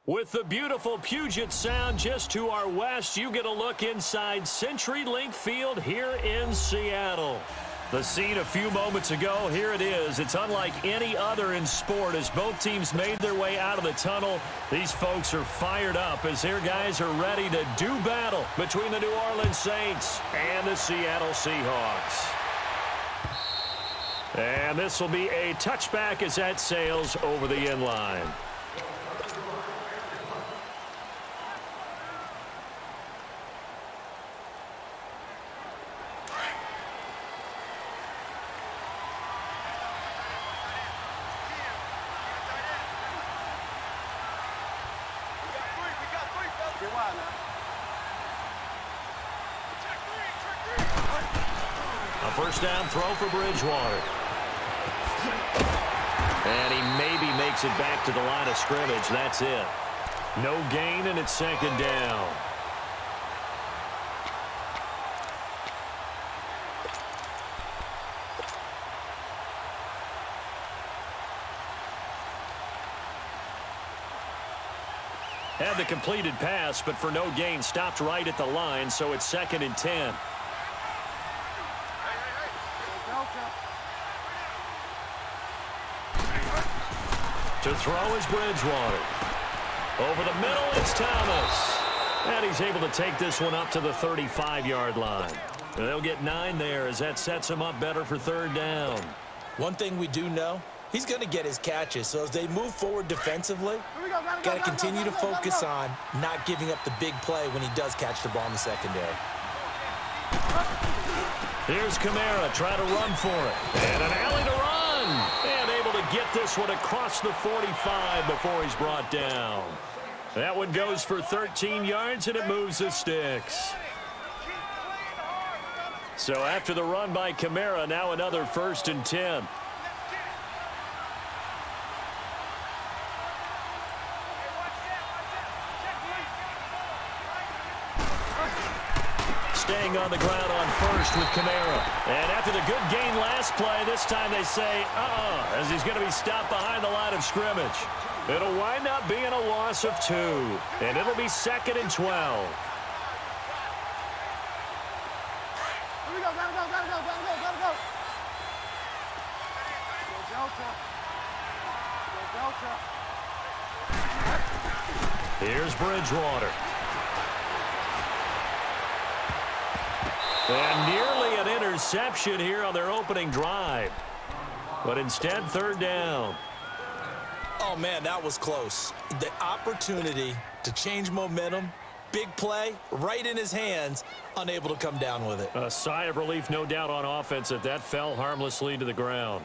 With the beautiful Puget Sound just to our west, you get a look inside CenturyLink Field here in Seattle. The scene a few moments ago, here it is. It's unlike any other in sport as both teams made their way out of the tunnel. These folks are fired up as their guys are ready to do battle between the New Orleans Saints and the Seattle Seahawks. And this will be a touchback as that sails over the end line. A first down throw for Bridgewater. And he maybe makes it back to the line of scrimmage. That's it. No gain, and it's second down. Had the completed pass, but for no gain, stopped right at the line, so it's 2nd and 10. To throw is Bridgewater. Over the middle, it's Thomas. And he's able to take this one up to the 35-yard line. And they'll get 9 there as that sets him up better for 3rd down. One thing we do know, he's going to get his catches. So as they move forward defensively, got to continue to focus on not giving up the big play when he does catch the ball in the secondary. Here's Kamara trying to run for it. And an alley to run. And able to get this one across the 45 before he's brought down. That one goes for 13 yards, and it moves the sticks. So after the run by Kamara, now another 1st and 10. Staying on the ground on first with Kamara. And after the good gain last play, this time they say, as he's going to be stopped behind the line of scrimmage. It'll wind up being a loss of 2. And it'll be 2nd and 12. Here's Bridgewater. And nearly an interception here on their opening drive. But instead, 3rd down. Oh, man, that was close. The opportunity to change momentum, big play, right in his hands, unable to come down with it. A sigh of relief, no doubt, on offense that fell harmlessly to the ground.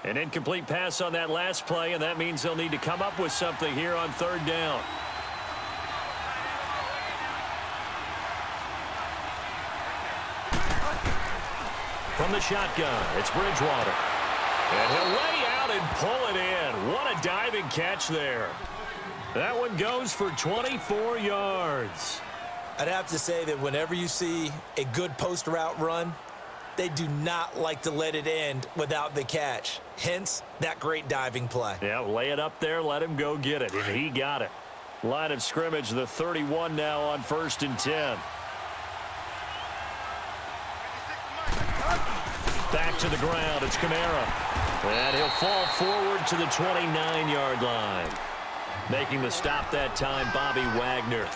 An incomplete pass on that last play, and that means they'll need to come up with something here on 3rd down. From the shotgun, it's Bridgewater. And he'll lay out and pull it in. What a diving catch there. That one goes for 24 yards. I'd have to say that whenever you see a good post route run, they do not like to let it end without the catch. Hence, that great diving play. Yeah, lay it up there, let him go get it, and he got it. Line of scrimmage, the 31 now on 1st and 10. Back to the ground, it's Kamara. And he'll fall forward to the 29-yard line. Making the stop that time, Bobby Wagner.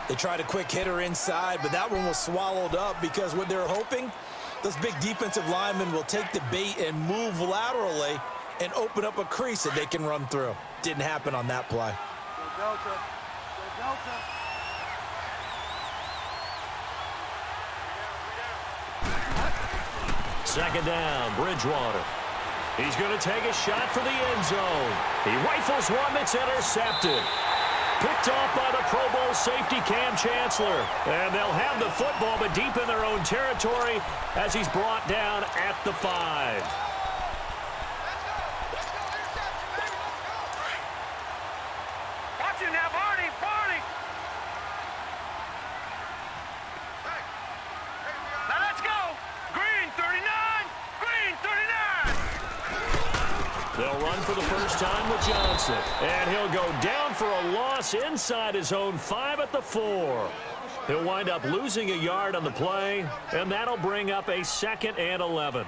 They tried a quick hitter inside, but that one was swallowed up because what they're hoping, those big defensive linemen will take the bait and move laterally and open up a crease that they can run through. Didn't happen on that play. Second down, Bridgewater. He's going to take a shot for the end zone. He rifles one that's intercepted. Picked off by the Pro Bowl safety Cam Chancellor. And they'll have the football, but deep in their own territory as he's brought down at the 5. Watch it now, Barney, Barney. Now let's go. Green 39, Green 39. They'll run for the first time with Johnson. And he'll go down for a loss inside his own 5 at the 4. He'll wind up losing a yard on the play, and that'll bring up a 2nd and 11.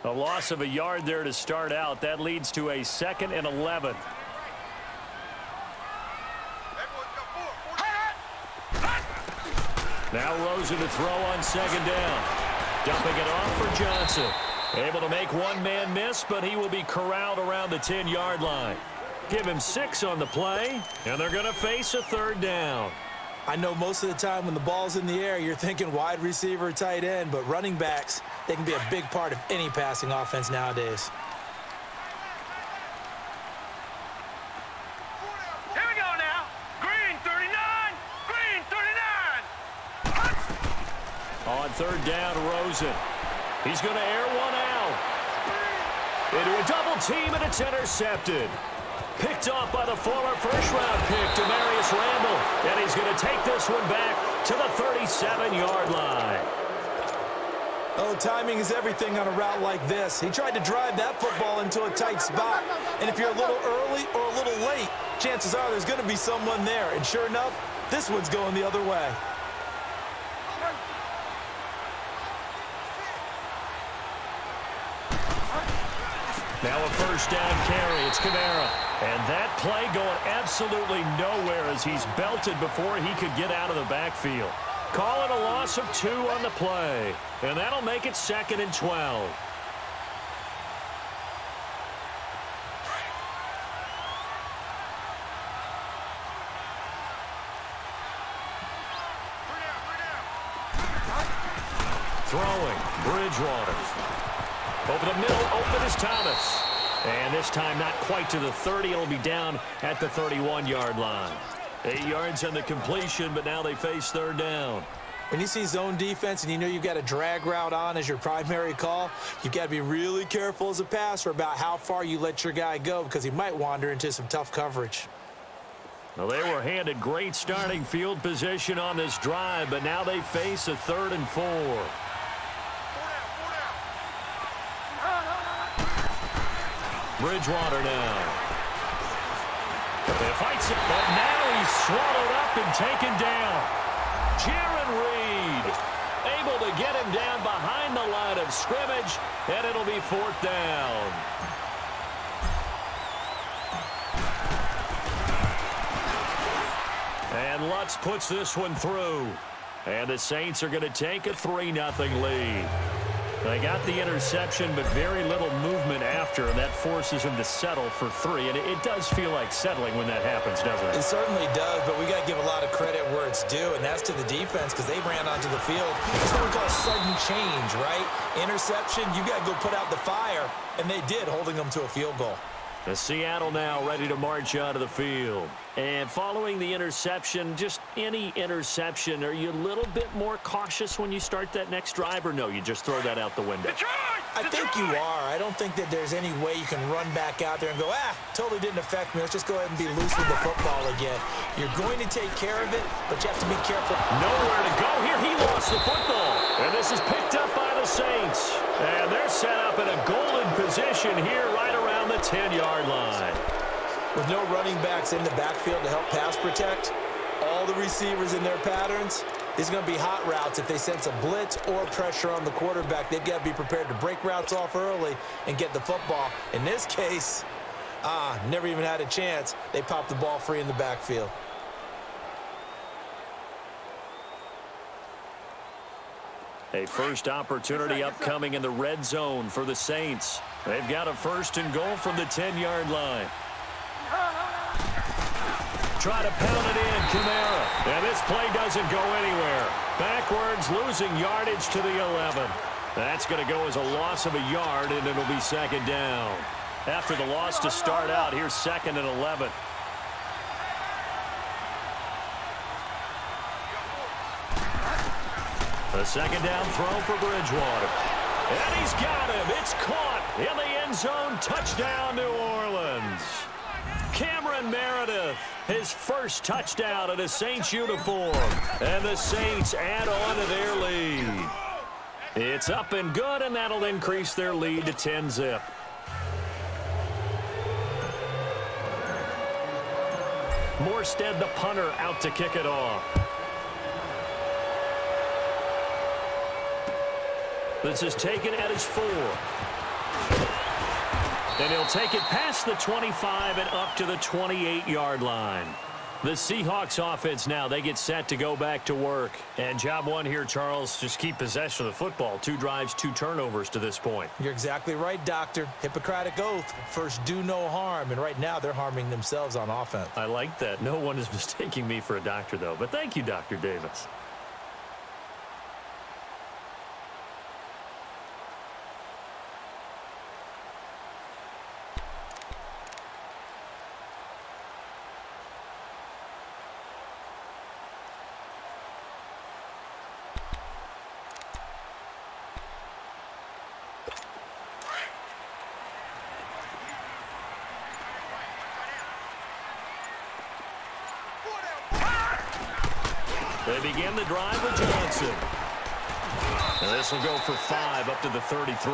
A loss of a yard there to start out. That leads to a 2nd and 11. Now Rosen to throw on 2nd down. Dumping it off for Johnson. Able to make one man miss, but he will be corralled around the 10-yard line. Give him 6 on the play, and they're going to face a 3rd down. I know most of the time when the ball's in the air, you're thinking wide receiver, tight end, but running backs, they can be a big part of any passing offense nowadays. Here we go now. Green 39. Green 39. On 3rd down, Rosen. He's going to air one out. Into a double team, and it's intercepted. Picked off by the former first-round pick, Demarius Randall. And he's going to take this one back to the 37-yard line. Oh, timing is everything on a route like this. He tried to drive that football into a tight spot. And if you're a little early or a little late, chances are there's going to be someone there. And sure enough, this one's going the other way. Now a first down carry. It's Kamara. And that play going absolutely nowhere as he's belted before he could get out of the backfield. Call it a loss of 2 on the play. And that'll make it 2nd and 12. Throwing. Bridgewater. Over the middle, open is Thomas. And this time not quite to the 30. It'll be down at the 31-yard line. 8 yards on the completion, but now they face 3rd down. When you see zone defense and you know you've got a drag route on as your primary call, you've got to be really careful as a passer about how far you let your guy go because he might wander into some tough coverage. Well, they were handed great starting field position on this drive, but now they face a 3rd and 4. Bridgewater now. They fights it, but now he's swallowed up and taken down. Jaron Reed able to get him down behind the line of scrimmage, and it'll be 4th down. And Lutz puts this one through. And the Saints are going to take a 3-0 lead. They got the interception, but very little movement after, and that forces him to settle for 3. And it does feel like settling when that happens, doesn't it? It certainly does, but we got to give a lot of credit where it's due, and that's to the defense because they ran onto the field. It's what we call sudden change, right? Interception, you got to go put out the fire, and they did, holding them to a field goal. The Seattle now ready to march out of the field. And following the interception, just any interception, are you a little bit more cautious when you start that next drive, or no, you just throw that out the window? I think you are. I don't think that there's any way you can run back out there and go, totally didn't affect me. Let's just go ahead and be loose with the football again. You're going to take care of it, but you have to be careful. Nowhere to go here. He lost the football. And this is picked up by the Saints. And they're set up in a golden position here right around the 10-yard line. With no running backs in the backfield to help pass protect, all the receivers in their patterns, these are going to be hot routes. If they sense a blitz or pressure on the quarterback, they've got to be prepared to break routes off early and get the football. In this case, never even had a chance. They popped the ball free in the backfield. A first opportunity upcoming in the red zone for the Saints. They've got a 1st and goal from the 10-yard line. Try to pound it in, Kamara. And this play doesn't go anywhere. Backwards, losing yardage to the 11. That's going to go as a loss of a yard, and it'll be 2nd down. After the loss to start out, here's 2nd and 11. The 2nd down throw for Bridgewater. And he's got him. It's caught in the end zone. Touchdown, New Orleans. Cameron Meredith, his first touchdown in a Saints uniform. And the Saints add on to their lead. It's up and good, and that'll increase their lead to 10-zip. Morstead, the punter, out to kick it off. This is taken at his 4. And he'll take it past the 25 and up to the 28-yard line. The Seahawks offense now, they get set to go back to work. And job one here, Charles, just keep possession of the football. 2 drives, 2 turnovers to this point. You're exactly right, Doctor. Hippocratic oath. First, do no harm. And right now, they're harming themselves on offense. I like that. No one is mistaking me for a doctor, though. But thank you, Dr. Davis. They begin the drive with Johnson. And this will go for 5 up to the 33.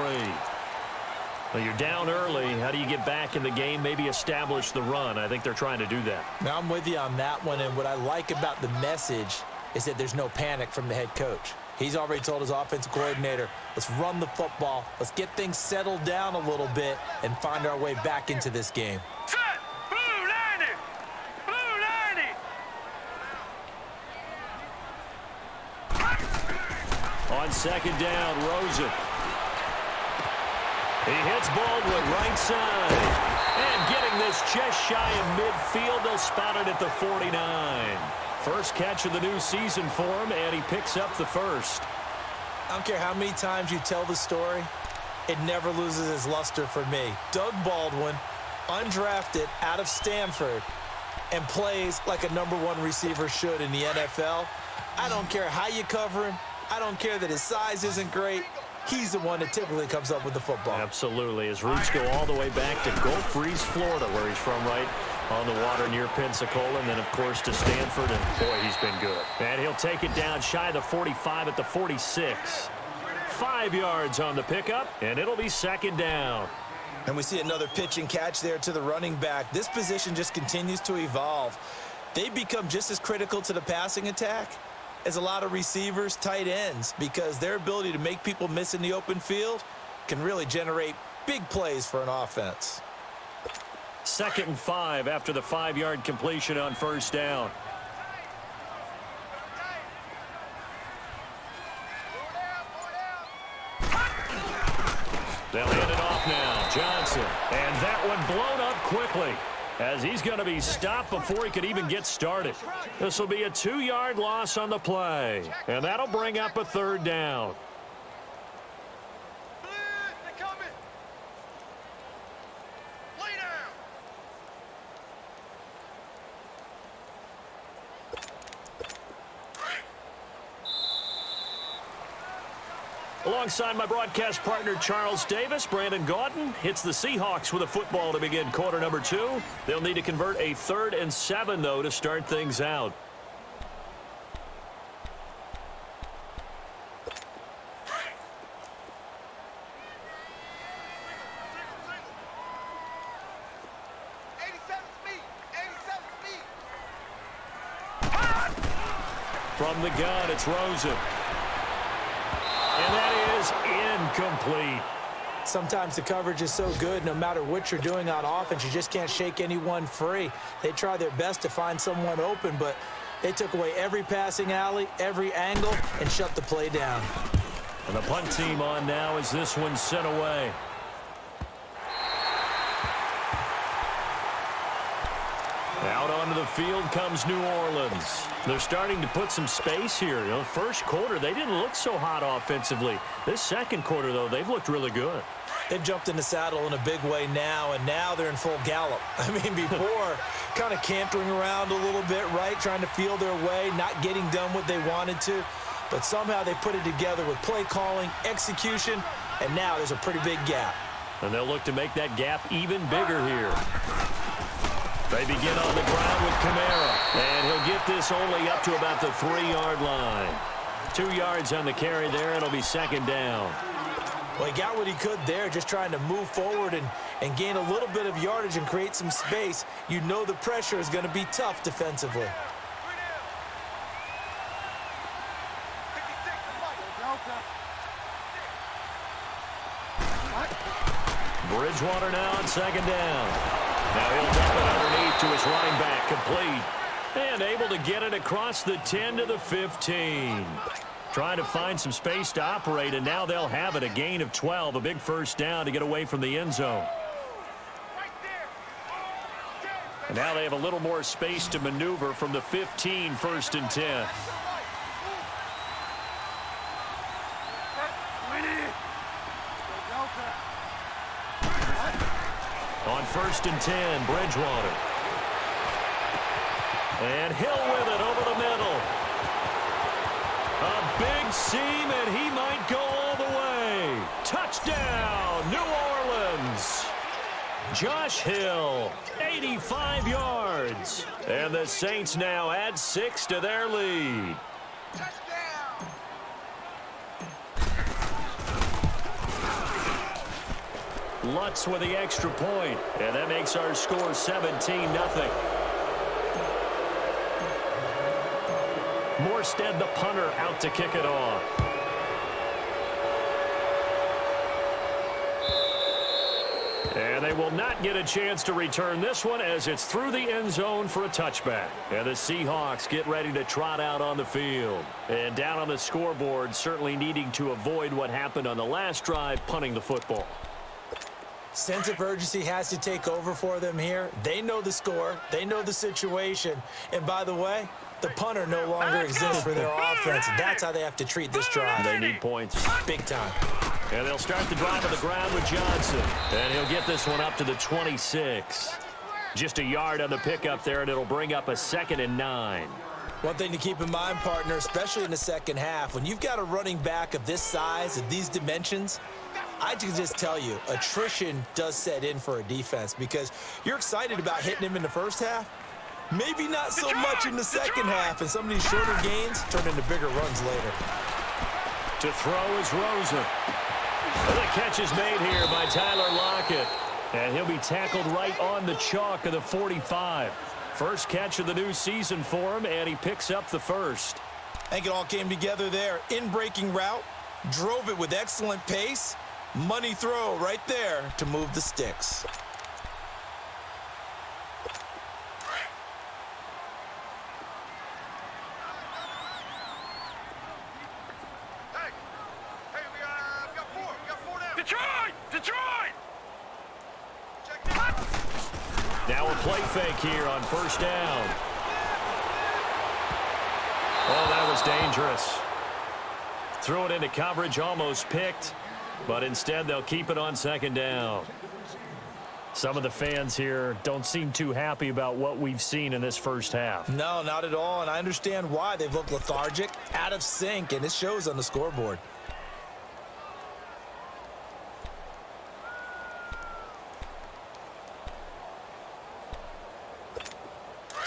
Well, you're down early. How do you get back in the game, maybe establish the run? I think they're trying to do that. Now, I'm with you on that one, and what I like about the message is that there's no panic from the head coach. He's already told his offensive coordinator, let's run the football, let's get things settled down a little bit and find our way back into this game. On second down, Rosen. He hits Baldwin right side. And getting this just shy of midfield, they'll spot it at the 49. First catch of the new season for him, and he picks up the first. I don't care how many times you tell the story, it never loses its luster for me. Doug Baldwin, undrafted out of Stanford, and plays like a #1 receiver should in the NFL. I don't care how you cover him. I don't care that his size isn't great. He's the one that typically comes up with the football. Absolutely. His roots go all the way back to Gulf Breeze, Florida, where he's from, right on the water near Pensacola, and then, of course, to Stanford, and, boy, he's been good. And he'll take it down shy of the 45 at the 46. 5 yards on the pickup, and it'll be second down. And we see another pitch and catch there to the running back. This position just continues to evolve. They become just as critical to the passing attack as a lot of receivers, tight ends, because their ability to make people miss in the open field can really generate big plays for an offense. 2nd and 5 after the 5-yard completion on first down. They'll hand it off now. Johnson. And that one blown up quickly, as he's going to be stopped before he could even get started. This will be a 2-yard loss on the play, and that'll bring up a 3rd down. Alongside my broadcast partner, Charles Davis, Brandon Gaudin hits the Seahawks with a football to begin quarter number 2. They'll need to convert a 3rd and 7, though, to start things out. From the gun, it's Rosen. And that is incomplete. Sometimes the coverage is so good, no matter what you're doing on offense, you just can't shake anyone free. They try their best to find someone open, but they took away every passing alley, every angle, and shut the play down. And the punt team on now as this one's sent away. Out onto the field comes New Orleans. They're starting to put some space here. You know, first quarter, they didn't look so hot offensively. This second quarter, though, they've looked really good. They've jumped in the saddle in a big way now, and now they're in full gallop. I mean, before, kind of cantering around a little bit, right, trying to feel their way, not getting done what they wanted to. But somehow they put it together with play calling, execution, and now there's a pretty big gap. And they'll look to make that gap even bigger here. They begin on the ground with Kamara, and he'll get this only up to about the 3-yard line. 2 yards on the carry there. It'll be second down. Well, he got what he could there, just trying to move forward and gain a little bit of yardage and create some space. You know the pressure is going to be tough defensively. Bridgewater now on second down. Now he'll dump it underneath to his running back, complete. And able to get it across the 10 to the 15. Trying to find some space to operate, and now they'll have it. A gain of 12, a big first down to get away from the end zone. And now they have a little more space to maneuver from the 15, 1st and 10. On 1st and 10, Bridgewater. And Hill with it over the middle. A big seam, and he might go all the way. Touchdown, New Orleans. Josh Hill, 85 yards. And the Saints now add 6 to their lead. Lutz with the extra point, and that makes our score 17-0. Morstead, the punter, out to kick it off. And they will not get a chance to return this one as it's through the end zone for a touchback. And the Seahawks get ready to trot out on the field. And down on the scoreboard, certainly needing to avoid what happened on the last drive, punting the football. Sense of urgency has to take over for them here. They know the score. They know the situation. And by the way, the punter no longer exists for their offense. That's how they have to treat this drive. They need points. Big time. And they'll start the drive on the ground with Johnson. And he'll get this one up to the 26. Just a yard on the pickup there, and it'll bring up a 2nd and 9. One thing to keep in mind, partner, especially in the second half, when you've got a running back of this size, of these dimensions, I can just tell you, attrition does set in for a defense because you're excited about hitting him in the first half. Maybe not so much in the second half, and some of these shorter gains turn into bigger runs later. To throw is Rosen. The catch is made here by Tyler Lockett, and he'll be tackled right on the chalk of the 45. First catch of the new season for him, and he picks up the first. I think it all came together there. In-breaking route, drove it with excellent pace. Money throw right there to move the sticks. Now a play fake here on first down. Oh, that was dangerous. Threw it into coverage, almost picked, but instead they'll keep it on second down. Some of the fans here don't seem too happy about what we've seen in this first half. No, not at all, and I understand why. They've looked lethargic, out of sync, and it shows on the scoreboard.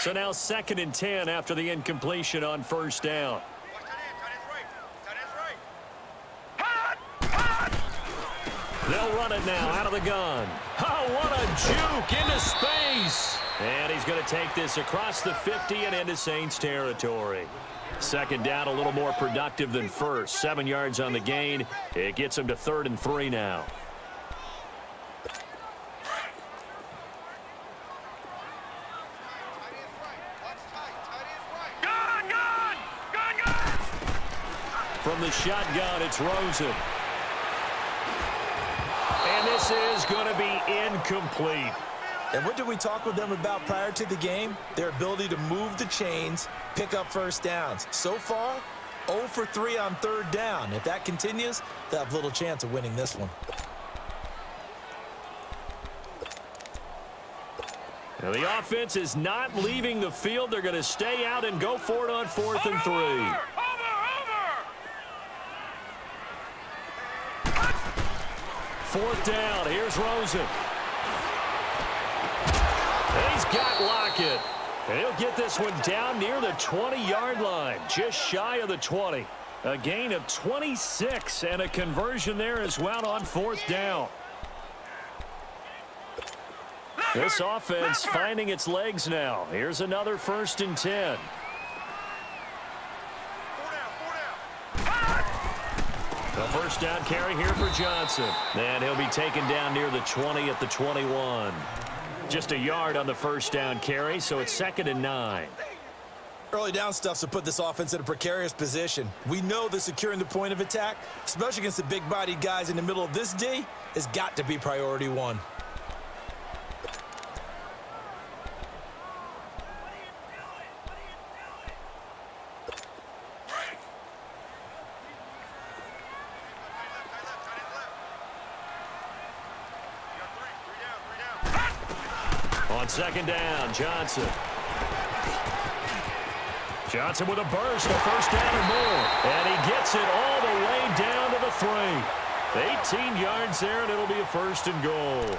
So now 2nd and 10 after the incompletion on first down. They'll run it now out of the gun. Oh, what a juke into space. And he's going to take this across the 50 and into Saints territory. Second down, a little more productive than first. 7 yards on the gain. It gets him to 3rd and 3 now. From the shotgun, it's Rosen. And this is going to be incomplete. And what did we talk with them about prior to the game? Their ability to move the chains, pick up first downs. So far, 0 for 3 on 3rd down. If that continues, they'll have little chance of winning this one. Now the offense is not leaving the field. They're going to stay out and go for it on 4th and 3. Fourth down. Here's Rosen. He's got Lockett. And he'll get this one down near the 20-yard line, just shy of the 20. A gain of 26 and a conversion there as well on 4th down. This offense finding its legs now. Here's another 1st and 10. The 1st down carry here for Johnson. And he'll be taken down near the 20 at the 21. Just a yard on the 1st down carry, so it's 2nd and 9. Early down stuff to put this offense in a precarious position. We know that securing the point of attack, especially against the big-bodied guys in the middle of this D, has got to be priority 1. On 2nd down, Johnson. Johnson with a burst, a 1st down or more. And he gets it all the way down to the 3. 18 yards there, and it'll be a 1st and goal.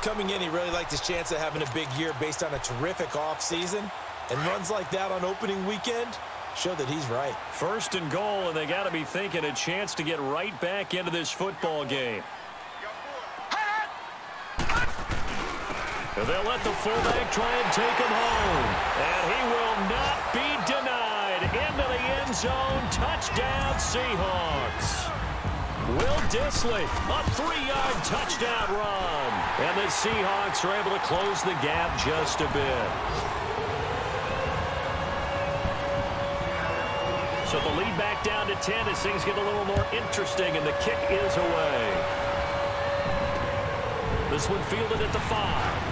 Coming in, he really liked his chance of having a big year based on a terrific offseason. And runs like that on opening weekend show that he's right. 1st and goal, and they got to be thinking a chance to get right back into this football game. They'll let the fullback try and take him home. And he will not be denied. Into the end zone. Touchdown, Seahawks. Will Dissly, a 3-yard touchdown run. And the Seahawks are able to close the gap just a bit. So the lead back down to 10 as things get a little more interesting, and the kick is away. This one fielded at the 5.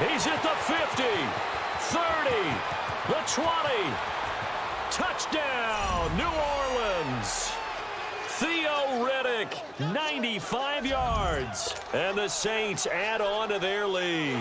He's at the 50, 30, the 20. Touchdown, New Orleans. Theo Riddick, 95 yards. And the Saints add on to their lead.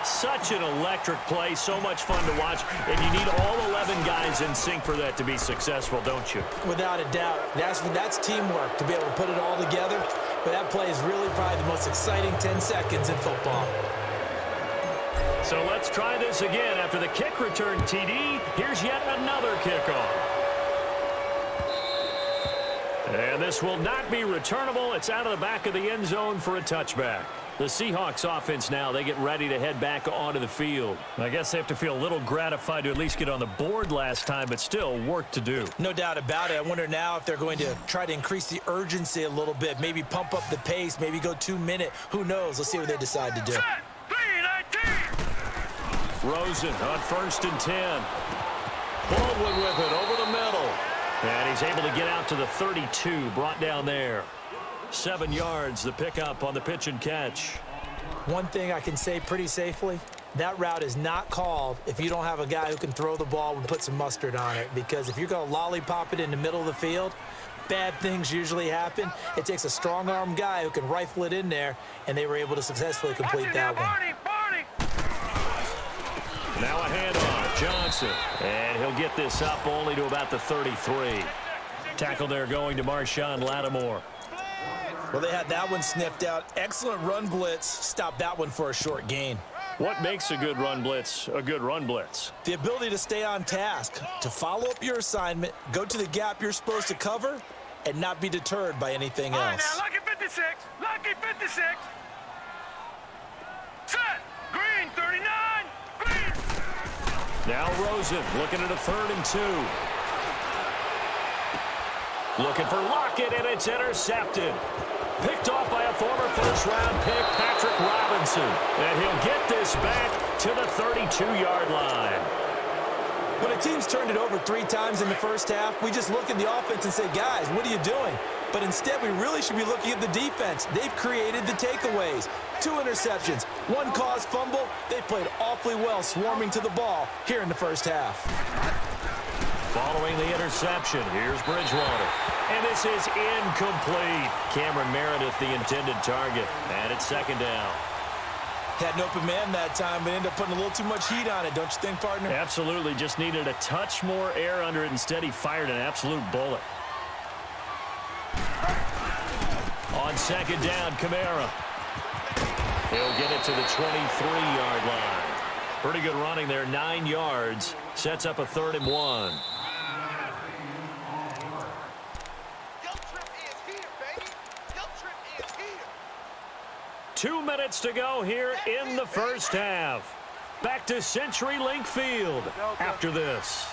Such an electric play, so much fun to watch. And you need all 11 guys in sync for that to be successful, don't you? Without a doubt. That's teamwork, to be able to put it all together. But that play is really probably the most exciting 10 seconds in football. So let's try this again. After the kick return TD, here's yet another kickoff. And this will not be returnable. It's out of the back of the end zone for a touchback. The Seahawks offense now, they get ready to head back onto the field. I guess they have to feel a little gratified to at least get on the board last time, but still work to do. No doubt about it. I wonder now if they're going to try to increase the urgency a little bit, maybe pump up the pace, maybe go 2-minute. Who knows? Let's see what they decide to do. Rosen on 1st and 10. Baldwin with it over the middle. And he's able to get out to the 32, brought down there. 7 yards, the pickup on the pitch and catch. One thing I can say pretty safely, that route is not called if you don't have a guy who can throw the ball and put some mustard on it. Because if you're going to lollipop it in the middle of the field, bad things usually happen. It takes a strong-arm guy who can rifle it in there, and they were able to successfully complete that one. Now a handoff, Johnson. And he'll get this up only to about the 33. Tackle there going to Marshawn Lattimore. Well, they had that one sniffed out. Excellent run blitz. Stopped that one for a short gain. What makes a good run blitz a good run blitz? The ability to stay on task, to follow up your assignment, go to the gap you're supposed to cover, and not be deterred by anything else. All right, now, lucky 56. Lucky 56. Set. Green, 39. Green. Now Rosen looking at a 3rd and 2. Looking for Lockett, and it's intercepted. Picked off by a former first-round pick, Patrick Robinson. And he'll get this back to the 32-yard line. When a team's turned it over 3 times in the first half, we just look at the offense and say, guys, what are you doing? But instead, we really should be looking at the defense. They've created the takeaways. 2 interceptions, 1 caused fumble. They played awfully well swarming to the ball here in the first half. Following the interception, here's Bridgewater. And this is incomplete. Cameron Meredith, the intended target. And it's 2nd down. Had an open man that time, but ended up putting a little too much heat on it, don't you think, partner? Absolutely. Just needed a touch more air under it. Instead, he fired an absolute bullet. On second down, Kamara. He'll get it to the 23-yard line. Pretty good running there, 9 yards. Sets up a 3rd and 1. 2 minutes to go here in the first half. Back to CenturyLink Field after this.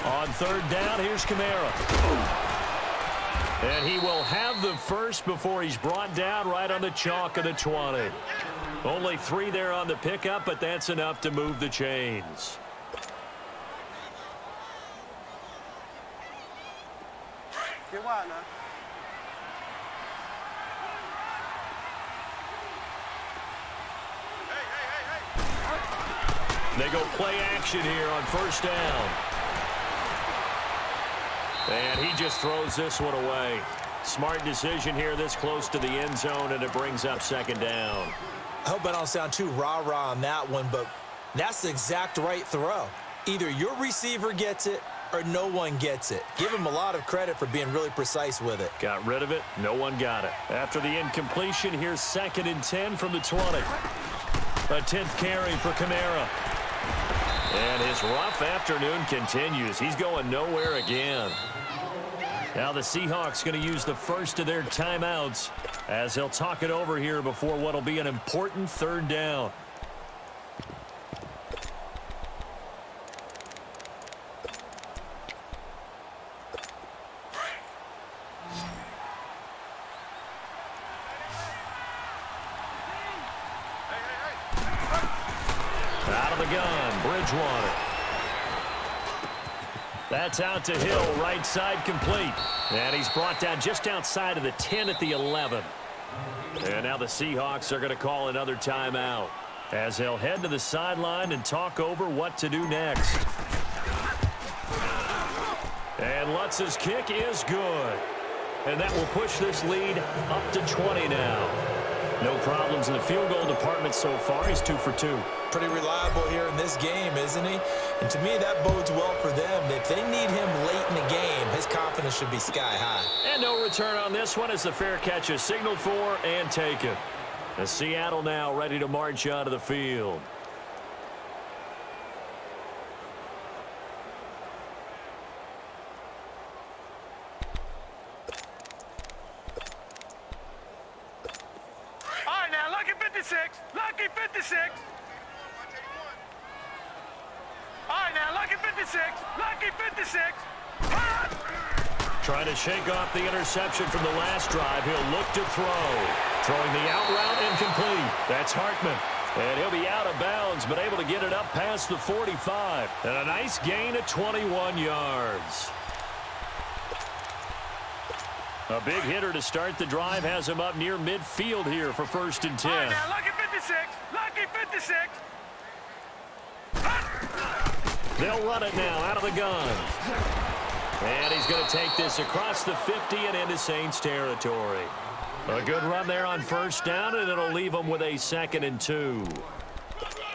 On 3rd down, here's Kamara. And he will have the first before he's brought down right on the chalk of the 20. Only 3 there on the pickup, but that's enough to move the chains. They go play action here on 1st down. And he just throws this one away. Smart decision here this close to the end zone, and it brings up 2nd down. I hope I don't sound too rah-rah on that one, but that's the exact right throw. Either your receiver gets it or no one gets it. Give him a lot of credit for being really precise with it. Got rid of it. No one got it. After the incompletion, here's 2nd and 10 from the 20. A 10th carry for Kamara. And his rough afternoon continues. He's going nowhere again. Now the Seahawks going to use the first of their timeouts as they'll talk it over here before what will be an important 3rd down. Out of the gun, Bridgewater. That's out to Hill, right side complete. And he's brought down just outside of the 10 at the 11. And now the Seahawks are going to call another timeout as they'll head to the sideline and talk over what to do next. And Lutz's kick is good. And that will push this lead up to 20 now. No problems in the field goal department so far. He's 2 for 2. Pretty reliable here in this game, isn't he? And to me, that bodes well for them. If they need him late in the game, his confidence should be sky high. And no return on this one as the fair catch is signaled for and taken. The Seattle now ready to march onto the field. All right, now, lucky 56. Lucky 56. All right, now, lucky 56. Lucky 56. Trying to shake off the interception from the last drive. He'll look to throw. Throwing the out route incomplete. That's Hartman. And he'll be out of bounds, but able to get it up past the 45. And a nice gain of 21 yards. A big hitter to start the drive has him up near midfield here for 1st and 10. All right, now, lucky 56. Lucky 56. They'll run it now out of the gun. And he's going to take this across the 50 and into Saints territory. A good run there on 1st down, and it'll leave them with a 2nd and 2.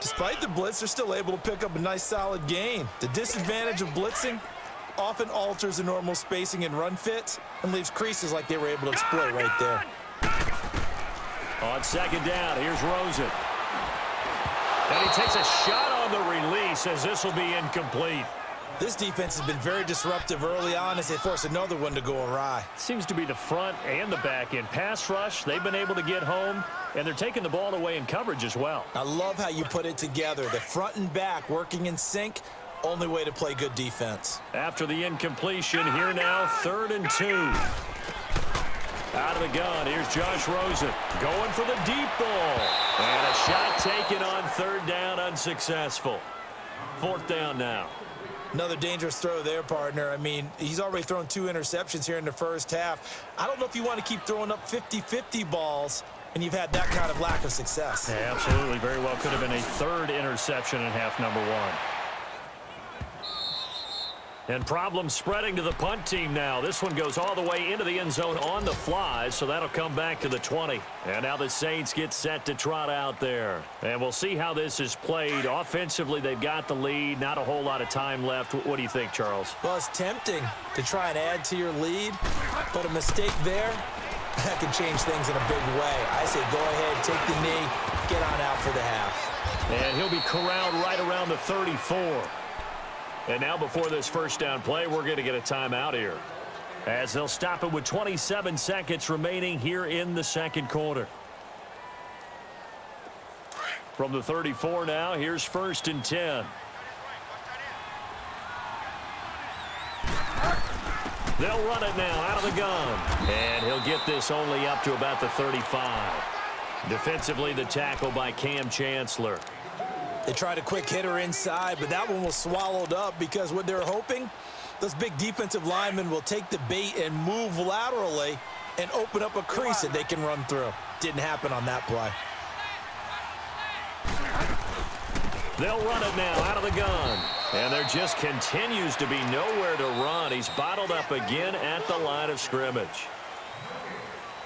Despite the blitz, they're still able to pick up a nice solid gain. The disadvantage of blitzing often alters the normal spacing and run fits and leaves creases like they were able to exploit right there. On 2nd down, here's Rosen. And he takes a shot on the release as this will be incomplete. This defense has been very disruptive early on as they force another one to go awry. Seems to be the front and the back end. Pass rush, they've been able to get home, and they're taking the ball away in coverage as well. I love how you put it together. The front and back working in sync. Only way to play good defense. After the incompletion, here now, 3rd and 2. Out of the gun, here's Josh Rosen going for the deep ball. And a shot taken on 3rd down, unsuccessful. 4th down now. Another dangerous throw there, partner. I mean, he's already thrown 2 interceptions here in the first half. I don't know if you want to keep throwing up 50-50 balls, and you've had that kind of lack of success. Yeah, absolutely. Very well could have been a 3rd interception in half number 1. And problems spreading to the punt team now. This one goes all the way into the end zone on the fly, so that'll come back to the 20. And now the Saints get set to trot out there. And we'll see how this is played. Offensively, they've got the lead. Not a whole lot of time left. What do you think, Charles? Well, it's tempting to try and add to your lead, but a mistake there, that can change things in a big way. I say go ahead, take the knee, get on out for the half. And he'll be corralled right around the 34. And now before this first down play, we're going to get a timeout here, as they'll stop it with 27 seconds remaining here in the second quarter. From the 34 now, here's 1st and 10. They'll run it now out of the gun. And he'll get this only up to about the 35. Defensively, the tackle by Cam Chancellor. They tried a quick hitter inside, but that one was swallowed up because what they're hoping, those big defensive linemen will take the bait and move laterally and open up a crease that they can run through. Didn't happen on that play. They'll run it now out of the gun. And there just continues to be nowhere to run. He's bottled up again at the line of scrimmage.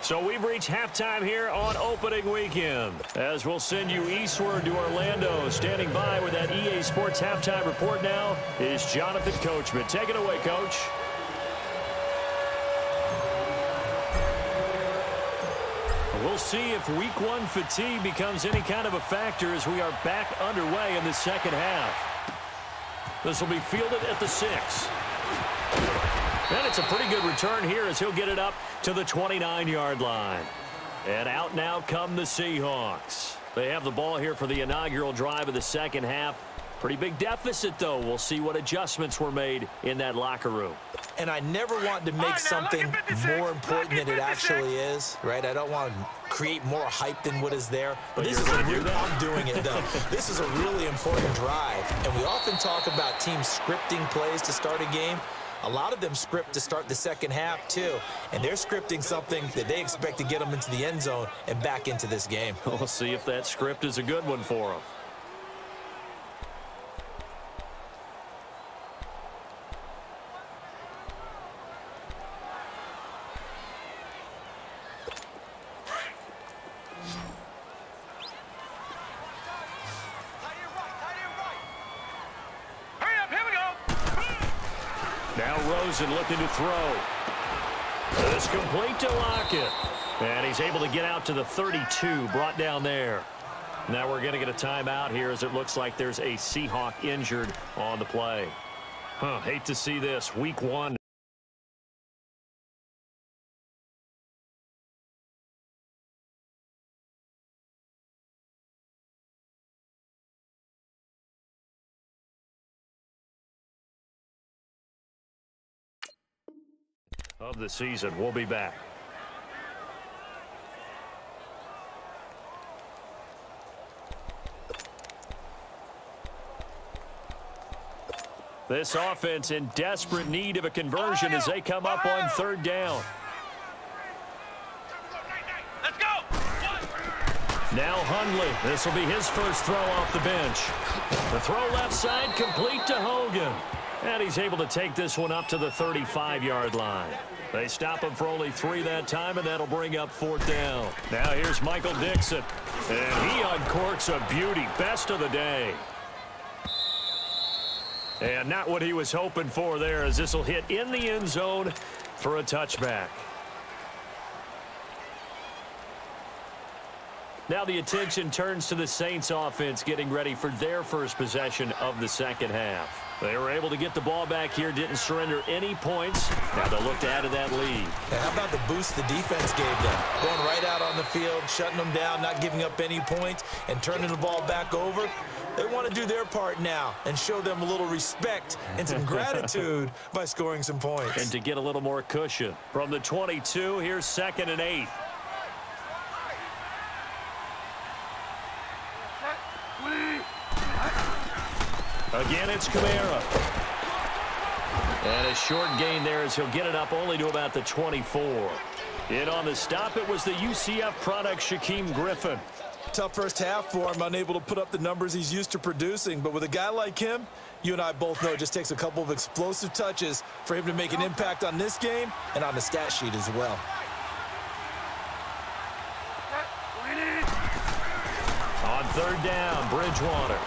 So we've reached halftime here on opening weekend, as we'll send you eastward to Orlando. Standing by with that EA Sports halftime report now is Jonathan Coachman. Take it away, Coach. We'll see if week 1 fatigue becomes any kind of a factor as we are back underway in the second half. This will be fielded at the 6. And it's a pretty good return here as he'll get it up to the 29-yard line. And out now come the Seahawks. They have the ball here for the inaugural drive of the second half. Pretty big deficit, though. We'll see what adjustments were made in that locker room. And I never want to make something more important than it actually is, right? I don't want to create more hype than what is there. But this is I'm doing it, though. This is a really important drive. And we often talk about teams scripting plays to start a game. A lot of them script to start the second half, too. And they're scripting something that they expect to get them into the end zone and back into this game. We'll see if that script is a good one for them. Rosen looking to throw. It's complete to Lockett. And he's able to get out to the 32, brought down there. Now we're going to get a timeout here as it looks like there's a Seahawk injured on the play. Hate to see this. Week 1. Of the season. We'll be back. This offense in desperate need of a conversion as they come up on 3rd down. Let's go. Now Hundley. This will be his first throw off the bench. The throw left side complete to Hogan. And he's able to take this one up to the 35-yard line. They stop him for only 3 that time, and that'll bring up 4th down. Now here's Michael Dixon. And he uncorks a beauty. Best of the day. And not what he was hoping for there, as this will hit in the end zone for a touchback. Now the attention turns to the Saints offense getting ready for their first possession of the second half. They were able to get the ball back here, didn't surrender any points. Now they'll look to add to that lead. And how about the boost the defense gave them? Going right out on the field, shutting them down, not giving up any points, and turning the ball back over. They want to do their part now and show them a little respect and some gratitude by scoring some points. And to get a little more cushion. From the 22, here's 2nd and 8. Again, it's Kamara. And a short gain there as he'll get it up only to about the 24. In on the stop, it was the UCF product, Shaquem Griffin. Tough first half for him, unable to put up the numbers he's used to producing. But with a guy like him, you and I both know it just takes a couple of explosive touches for him to make an impact on this game and on the stat sheet as well. On third down, Bridgewater.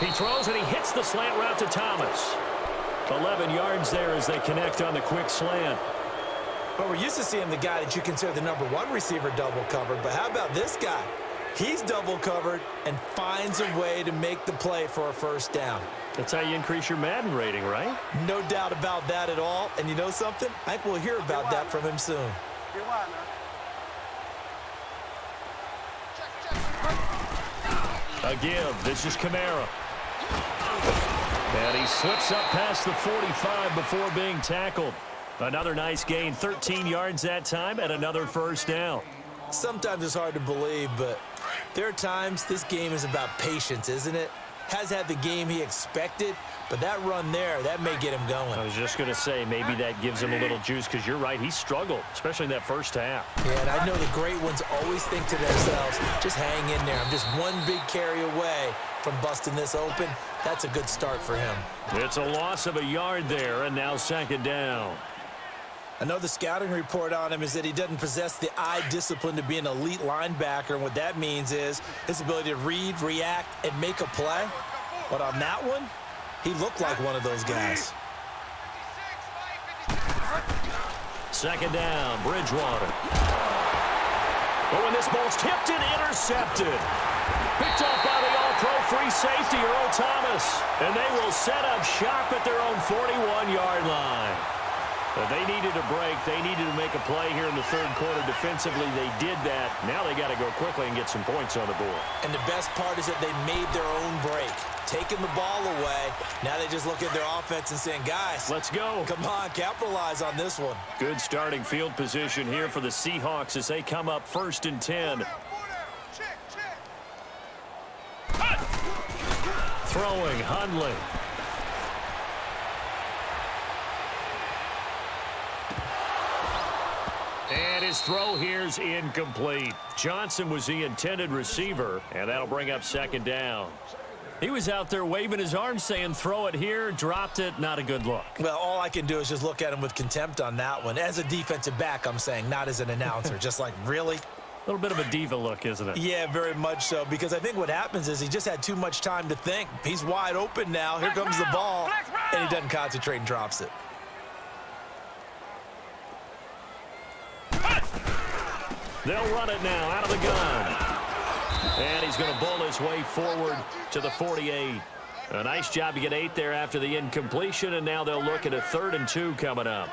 He throws and he hits the slant route to Thomas. 11 yards there as they connect on the quick slant. But we're used to seeing the guy that you consider the #1 receiver double covered. But how about this guy? He's double covered and finds a way to make the play for a first down. That's how you increase your Madden rating, right? No doubt about that at all. And you know something? I think we'll hear about that from him soon. A give. This is Kamara. And he slips up past the 45 before being tackled. Another nice gain, 13 yards that time, and another first down. Sometimes it's hard to believe, but there are times this game is about patience, isn't it? Has had the game he expected, but that run there, that may get him going. I was just going to say, maybe that gives him a little juice, because you're right, he struggled, especially in that first half. Yeah, and I know the great ones always think to themselves, just hang in there. I'm just one big carry away from busting this open. That's a good start for him. It's a loss of a yard there, and now second down. I know the scouting report on him is that he doesn't possess the eye discipline to be an elite linebacker, and what that means is his ability to read, react, and make a play. But on that one, he looked like one of those guys. Second down, Bridgewater. But when this ball's tipped and intercepted. Picked off by the all-pro free safety, Earl Thomas. And they will set up shop at their own 41-yard line. They needed a break. They needed to make a play here in the third quarter. Defensively, they did that. Now they got to go quickly and get some points on the board. And the best part is that they made their own break. Taking the ball away. Now they just look at their offense and saying, guys, let's go. Come on, capitalize on this one. Good starting field position here for the Seahawks as they come up 1st and 10. Throwing, Hundley. And his throw here's incomplete. Johnson was the intended receiver, and that'll bring up second down. He was out there waving his arms saying, throw it here, dropped it, not a good look. Well, all I can do is just look at him with contempt on that one. As a defensive back, I'm saying, not as an announcer. Just like, really? A little bit of a diva look, isn't it? Yeah, very much so, because I think what happens is he just had too much time to think. He's wide open now. Here comes the ball, and he doesn't concentrate and drops it. They'll run it now out of the gun. And he's going to bull his way forward to the 48. A nice job to get 8 there after the incompletion, and now they'll look at a 3rd and 2 coming up.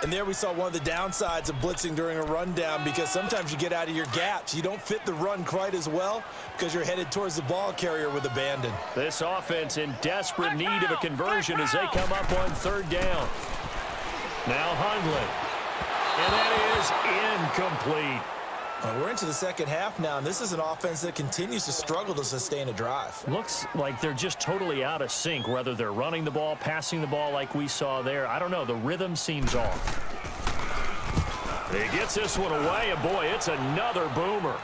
And there we saw one of the downsides of blitzing during a rundown, because sometimes you get out of your gaps. You don't fit the run quite as well because you're headed towards the ball carrier with abandon. This offense in desperate need of a conversion as they come up on 3rd down. Now Hundley. And that is incomplete. We're into the second half now, and this is an offense that continues to struggle to sustain a drive. Looks like they're just totally out of sync, whether they're running the ball, passing the ball like we saw there. I don't know. The rhythm seems off. He gets this one away, and boy, it's another boomer.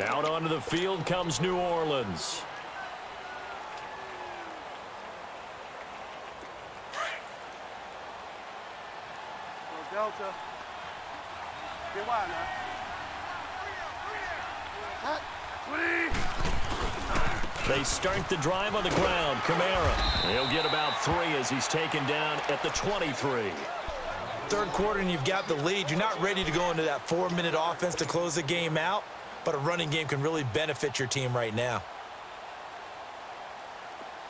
Out onto the field comes New Orleans. Delta. Get wide now. They start the drive on the ground. Kamara. He'll get about 3 as he's taken down at the 23. Third quarter and you've got the lead. You're not ready to go into that 4-minute offense to close the game out, but a running game can really benefit your team right now.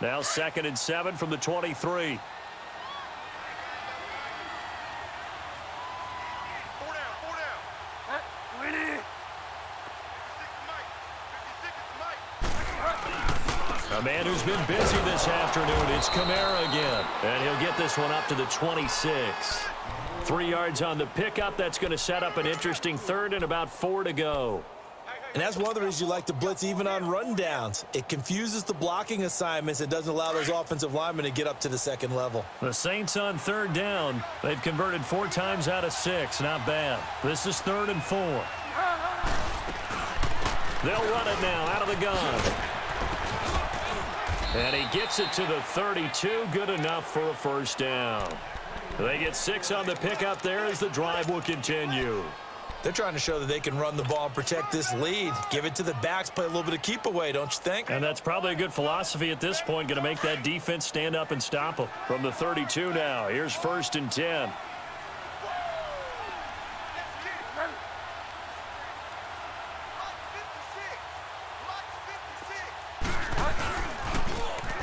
Now 2nd and 7 from the 23. A man who's been busy this afternoon, it's Kamara again. And he'll get this one up to the 26. 3 yards on the pickup. That's going to set up an interesting 3rd and about 4 to go. And that's one of the reasons you like to blitz even on rundowns. It confuses the blocking assignments. It doesn't allow those offensive linemen to get up to the second level. The Saints on third down. They've converted 4 times out of 6. Not bad. This is 3rd and 4. They'll run it now out of the gun. And he gets it to the 32. Good enough for a first down. They get 6 on the pickup there as the drive will continue. They're trying to show that they can run the ball and protect this lead. Give it to the backs, play a little bit of keep away, don't you think? And that's probably a good philosophy at this point. Going to make that defense stand up and stop them. From the 32 now, here's 1st and 10.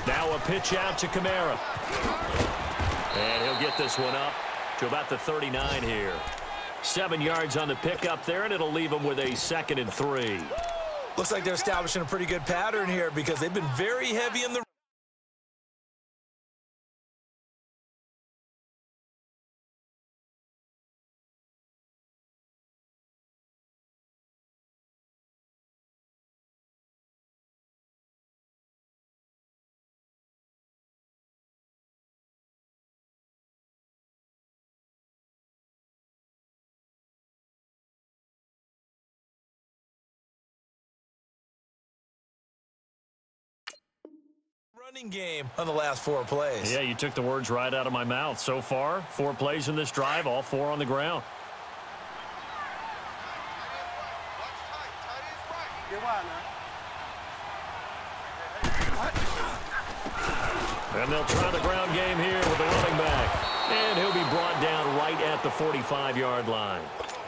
Now a pitch out to Kamara. And he'll get this one up to about the 39 here. 7 yards on the pickup there, and it'll leave them with a 2nd and 3. Looks like they're establishing a pretty good pattern here because they've been very heavy in the running game on the last 4 plays. Yeah, you took the words right out of my mouth. So far, 4 plays in this drive, all 4 on the ground. And they'll try the ground game here with the running back. And he'll be brought down right at the 45-yard line.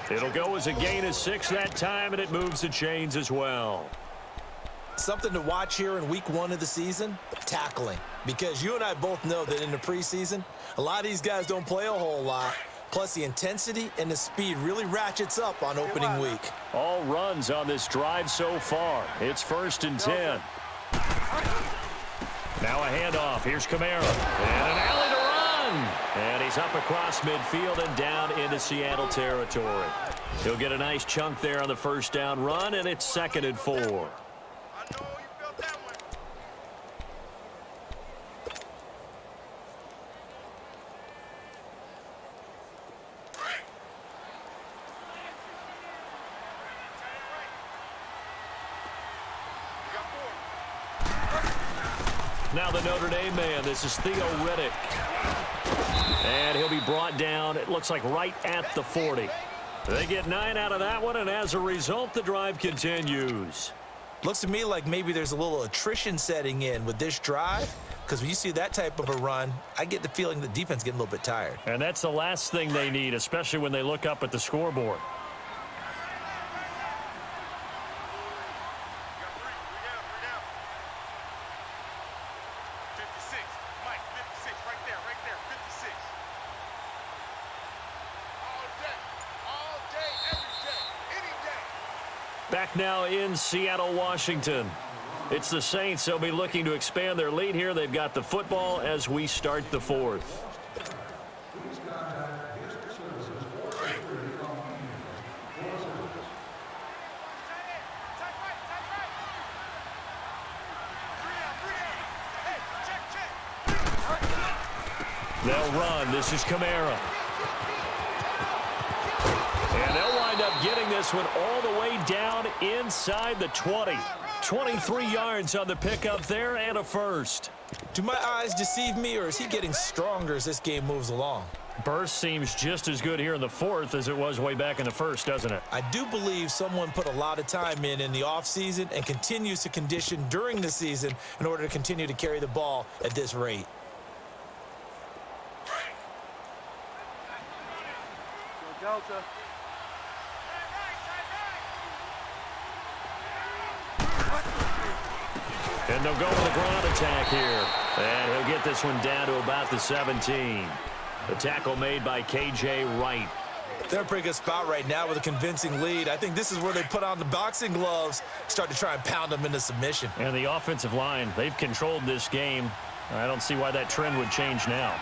It'll go as a gain of 6 that time, and it moves the chains as well. Something to watch here in week 1 of the season, tackling. Because you and I both know that in the preseason, a lot of these guys don't play a whole lot. Plus, the intensity and the speed really ratchets up on opening week. All runs on this drive so far. It's 1st and 10. Now a handoff. Here's Kamara. And an alley to run. And he's up across midfield and down into Seattle territory. He'll get a nice chunk there on the first down run, and it's 2nd and 4. Now the Notre Dame man, this is Theo Riddick. And he'll be brought down, it looks like right at the 40. They get 9 out of that one, and as a result, the drive continues. Looks to me like maybe there's a little attrition setting in with this drive, because when you see that type of a run, I get the feeling the defense getting a little bit tired. And that's the last thing they need, especially when they look up at the scoreboard. Back now in Seattle, Washington. It's the Saints. They'll be looking to expand their lead here. They've got the football as we start the 4th. They'll run. This is Kamara. And they'll wind up getting this one all the way down inside the 20. 23 yards on the pickup there and a first. Do my eyes deceive me, or is he getting stronger as this game moves along? Burst seems just as good here in the 4th as it was way back in the 1st, doesn't it? I do believe someone put a lot of time in the offseason and continues to condition during the season in order to continue to carry the ball at this rate. Delta. And they'll go with a ground attack here. And he'll get this one down to about the 17. The tackle made by K.J. Wright. They're in a pretty good spot right now with a convincing lead. I think this is where they put on the boxing gloves, start to try and pound them into submission. And the offensive line, they've controlled this game. I don't see why that trend would change now.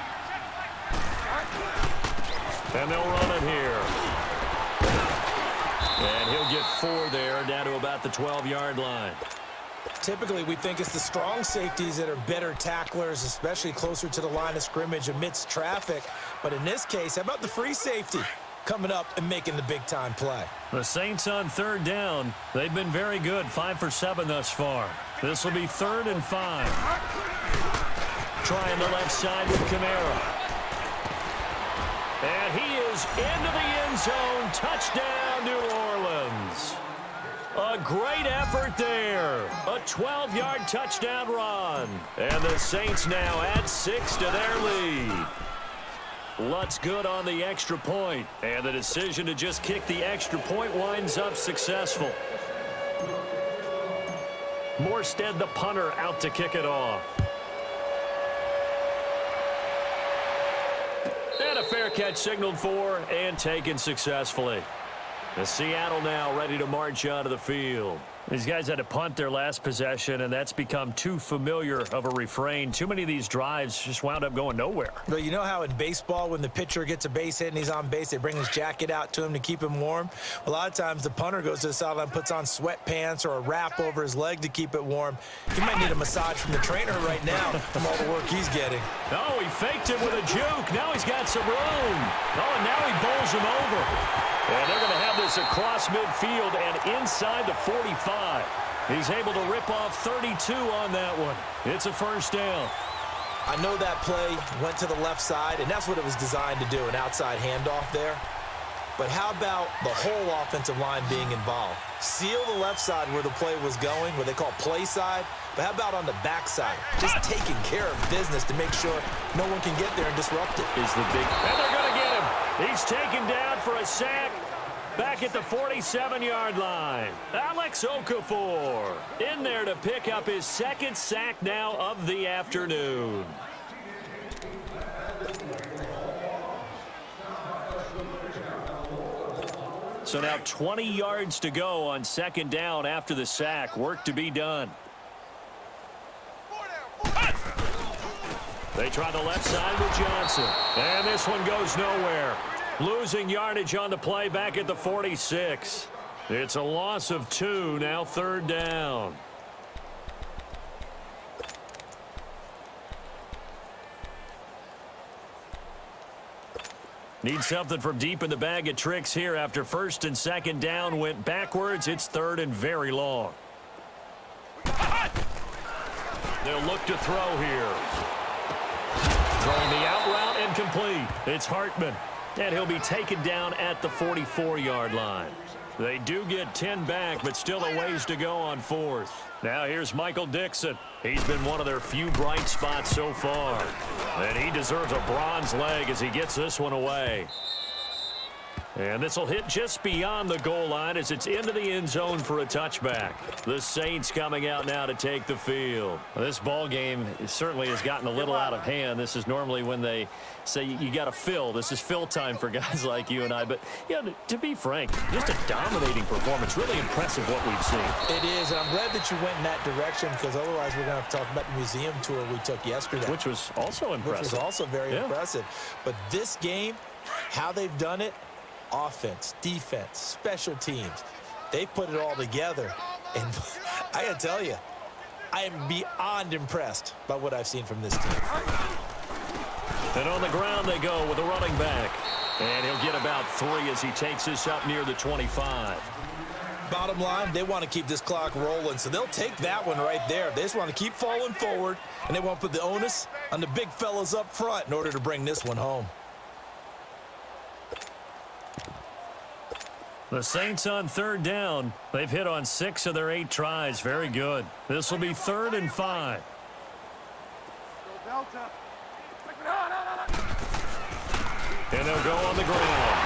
And they'll run it here. And he'll get 4 there, down to about the 12-yard line. Typically, we think it's the strong safeties that are better tacklers, especially closer to the line of scrimmage amidst traffic. But in this case, how about the free safety coming up and making the big-time play? The Saints on 3rd down. They've been very good, 5 for 7 thus far. This will be 3rd and 5. Trying the left side with Kamara. And he is into the end zone. Touchdown, New Orleans. A great effort there. A 12-yard touchdown run. And the Saints now add 6 to their lead. Lutz good on the extra point. And the decision to just kick the extra point winds up successful. Morstead, the punter, out to kick it off. And a fair catch signaled for and taken successfully. The Seattle now ready to march onto the field. These guys had to punt their last possession, and that's become too familiar of a refrain. Too many of these drives just wound up going nowhere. Well, you know how in baseball, when the pitcher gets a base hit and he's on base, they bring his jacket out to him to keep him warm? A lot of times the punter goes to the sideline, puts on sweatpants or a wrap over his leg to keep it warm. He might need a massage from the trainer right now from all the work he's getting. Oh, he faked it with a juke. Now he's got some room. Oh, and now he bowls him over. And they're going to have this across midfield and inside the 45. He's able to rip off 32 on that one. It's a first down. I know that play went to the left side, and that's what it was designed to do, an outside handoff there. But how about the whole offensive line being involved? Seal the left side where the play was going, what they call play side. But how about on the backside? Just taking care of business to make sure no one can get there and disrupt it. Is the big... And they're going to get him. He's taken down for a sack. Back at the 47-yard line. Alex Okafor in there to pick up his 2nd sack now of the afternoon. So now 20 yards to go on 2nd down after the sack. Work to be done. They try the left side with Johnson. And this one goes nowhere. Losing yardage on the play back at the 46. It's a loss of 2, now 3rd down. Need something from deep in the bag of tricks here after 1st and 2nd down went backwards. It's 3rd and very long. They'll look to throw here. Throwing the out route and complete. It's Hartman. And he'll be taken down at the 44-yard line. They do get 10 back, but still a ways to go on 4th. Now here's Michael Dixon. He's been one of their few bright spots so far. And he deserves a bronze leg as he gets this one away. And this will hit just beyond the goal line as it's into the end zone for a touchback. The Saints coming out now to take the field. Well, this ball game certainly has gotten a little out of hand. This is normally when they say you got to fill. This is fill time for guys like you and I. But, you know, to be frank, just a dominating performance. Really impressive what we've seen. It is, and I'm glad that you went in that direction because otherwise we're going to have to talk about the museum tour we took yesterday. Which was also impressive. Which was also very impressive. But this game, how they've done it, offense, defense, special teams, they put it all together. And I got to tell you, I am beyond impressed by what I've seen from this team. And on the ground they go with a running back. And he'll get about 3 as he takes this up near the 25. Bottom line, they want to keep this clock rolling, so they'll take that one right there. They just want to keep falling forward, and they want to put the onus on the big fellas up front in order to bring this one home. The Saints on 3rd down. They've hit on 6 of their 8 tries. Very good. This will be 3rd and 5. And they'll go on the ground.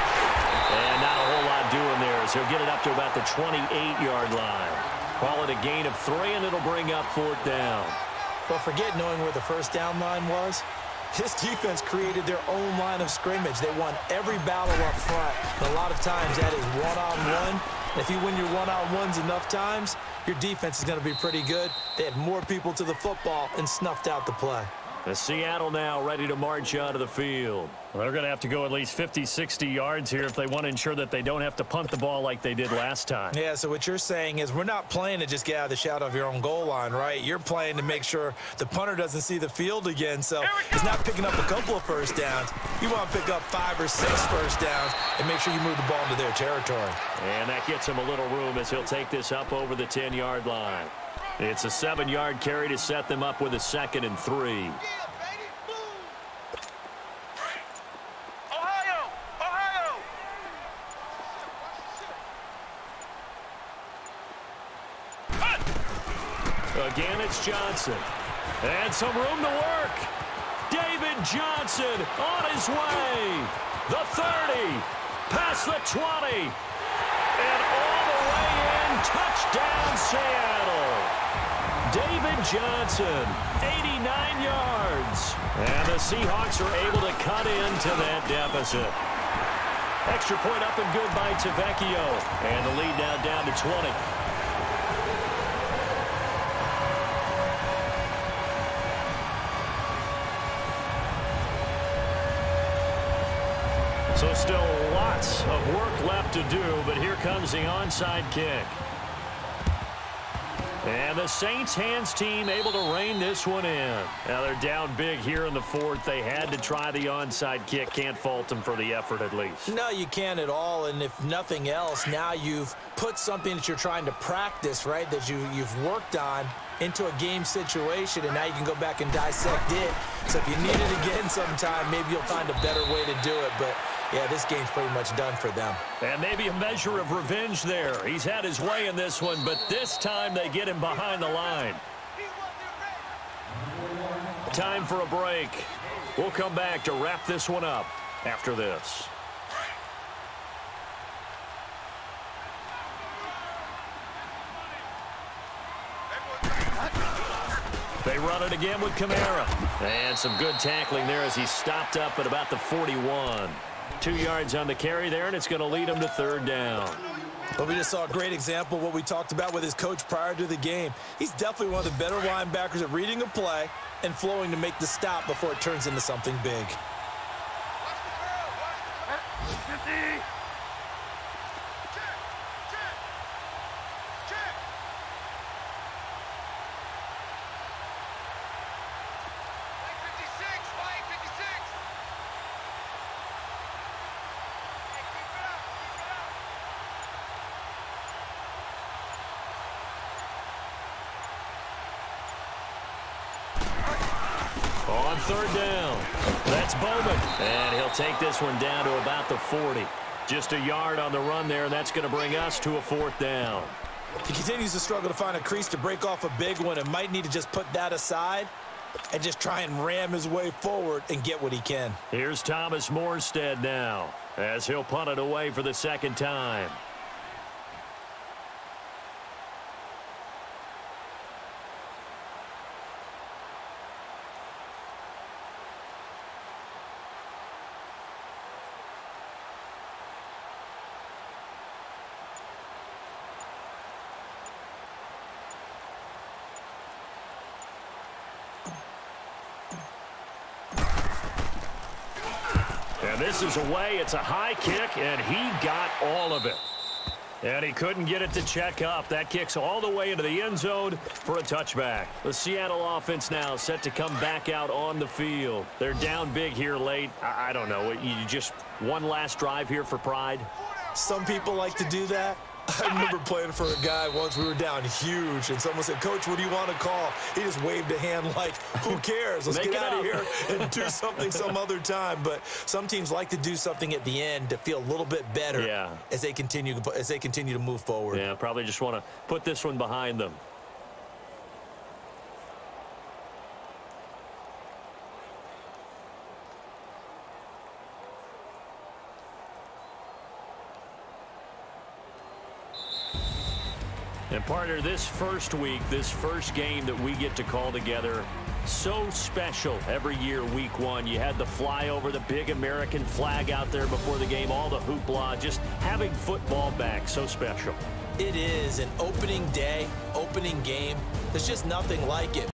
And not a whole lot doing there as he'll get it up to about the 28-yard line. Call it a gain of 3, and it'll bring up 4th down. Well, forget knowing where the first down line was. This defense created their own line of scrimmage. They won every battle up front. And a lot of times that is one-on-one. If you win your one-on-ones enough times, your defense is going to be pretty good. They had more people to the football and snuffed out the play. The Seattle now ready to march out of the field. Well, they're going to have to go at least 50, 60 yards here if they want to ensure that they don't have to punt the ball like they did last time. Yeah, so what you're saying is we're not playing to just get out of the shadow of your own goal line, right? You're playing to make sure the punter doesn't see the field again, so he's not picking up a couple of first downs. You want to pick up 5 or 6 first downs and make sure you move the ball into their territory. And that gets him a little room as he'll take this up over the 10-yard line. It's a 7-yard carry to set them up with a 2nd and 3. Again, it's Johnson. And some room to work. David Johnson on his way. The 30. Past the 20. And all the way in. Touchdown, Seattle. David Johnson, 89 yards. And the Seahawks are able to cut into that deficit. Extra point up and good by Tavecchio. And the lead now down to 20. So still lots of work left to do, but here comes the onside kick. And the Saints hands team able to rein this one in. Now they're down big here in the 4th. They had to try the onside kick. Can't fault them for the effort at least. No, you can't at all. And if nothing else, now you've put something that you're trying to practice, right, that you've worked on into a game situation, and now you can go back and dissect it. So if you need it again sometime, maybe you'll find a better way to do it. But yeah, this game's pretty much done for them. And maybe a measure of revenge there. He's had his way in this one, but this time they get him behind the line. Time for a break. We'll come back to wrap this one up after this. They run it again with Kamara. And some good tackling there as he stopped up at about the 41. 2 yards on the carry there, and it's going to lead him to 3rd down. But we just saw a great example of what we talked about with his coach prior to the game. He's definitely one of the better linebackers at reading a play and flowing to make the stop before it turns into something big. On 3rd down, that's Bowman. And he'll take this one down to about the 40. Just a yard on the run there, and that's going to bring us to a 4th down. He continues to struggle to find a crease to break off a big one and might need to just put that aside and just try and ram his way forward and get what he can. Here's Thomas Morstead now as he'll punt it away for the 2nd time. And this is away. It's a high kick, and he got all of it. And he couldn't get it to check up. That kicks all the way into the end zone for a touchback. The Seattle offense now set to come back out on the field. They're down big here late. I don't know. You just one last drive here for pride? Some people like to do that. I remember playing for a guy once. We were down huge, and someone said, "Coach, what do you want to call?" He just waved a hand like, who cares? Let's get out of here and do something some other time. But some teams like to do something at the end to feel a little bit better as they continue to move forward. Yeah, probably just want to put this one behind them. And partner, this first week, this first game that we get to call together, so special every year, week 1. You had the flyover, the big American flag out there before the game, all the hoopla, just having football back, so special. It is an opening day, opening game. There's just nothing like it.